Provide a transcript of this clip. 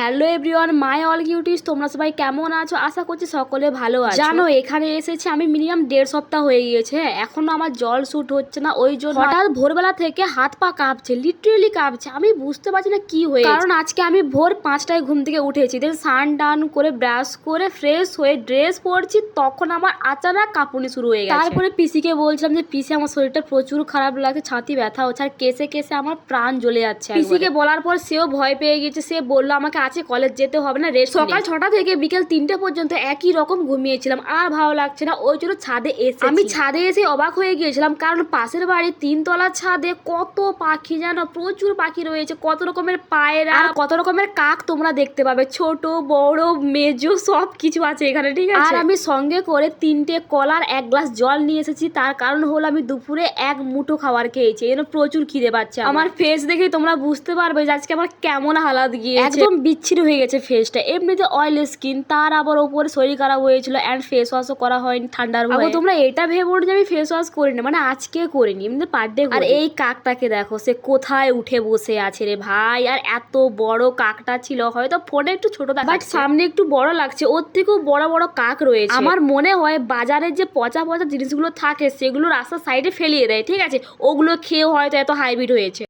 Hello everyone, my all cuties, তোমরা সবাই কেমন আছো? আশা করছি সকলে ভালো আছো। জানো এখানে এসেছি আমি মিনিমাম 1.5 সপ্তাহ হয়ে গিয়েছে, এখনো আমার জল শুট হচ্ছে না। ওই জন্য হঠাৎ ভোরবেলা থেকে হাত পা কাঁপছে, লিটারেলি কাঁপছে। আমি বুঝতে পারছি না কি হয়েছে, কারণ আজকে আমি ভোর 5টায় ঘুম থেকে উঠেছি, দেন স্নান টান করে ব্রাশ করে ফ্রেশ হয়ে ড্রেস পরছি, তখন আমার আচানক কাঁপুনি শুরু হয়ে গেছে। তারপরে পিসিকে বলছিলাম যে পিসি আমার শরীরটা প্রচুর খারাপ লাগে, ছাতি ব্যথা হচ্ছে, আর কেসে কেসে আমার প্রাণ জ্বলে যাচ্ছে। পিসিকে বলার পর সেও ভয় পেয়ে গেছে, সে বললো আমাকে আছে কলেজ যেতে হবে না, রেস্ট। সকাল 6টা থেকে বিকেল 3টে পর্যন্ত একই রকম ঘুমিয়েছিলাম, আর ভালো লাগছে না। ওই জন্য ছাদে এসে আমি ছাদে এসে অবাক হয়ে গিয়েছিলাম, কারণ পাশের বাড়ির 3তলার ছাদে কত পাখি, জানো প্রচুর পাখি রয়েছে, কত রকমের পায়রা আর কত রকমের কাক তোমরা দেখতে পাবে, ছোট বড় মেজো সব কিছু আছে এখানে, ঠিক আছে। আর আমি সঙ্গে করে 3টে কলার 1 গ্লাস জল নিয়ে এসেছি, তার কারণ হলো আমি দুপুরে 1 মুঠো খাবার খেয়েছি, এই জন্য প্রচুর খিদে পাচ্ছে। আমার ফেস দেখেই তোমরা বুঝতে পারবে যে আজকে আমার কেমন হালাত গিয়েছে, একদম বিচ্ছিরি হয়ে গেছে ফেসটা। এমনিতে অয়েল স্কিন, তার আবার ওপরে শরীর খারাপ হয়েছিল, অ্যান্ড ফেস ওয়াশও করা হয়নি ঠান্ডার ভয়ে। তোমরা এটা ভেবো যে আমি ফেস ওয়াশ করিনি, মানে আজকে করিনি, এমনি পার ডে। আর এই কাকটাকে দেখো, সে কোথায় উঠে বসে আছে রে ভাই। আর এত বড় কাকটা ছিল, হয়তো ফোনে একটু ছোট দেখাচ্ছে, বাট সামনে একটু বড় লাগছে, ওর থেকেও বড় বড় কাক রয়েছে। আমার মনে হয় বাজারে যে পচা পচা জিনিসগুলো থাকে সেগুলো রাস্তার সাইডে ফেলিয়ে দেয়, ঠিক আছে, ওগুলো খেয়ে হয়তো এত হাইব্রিড হয়েছে।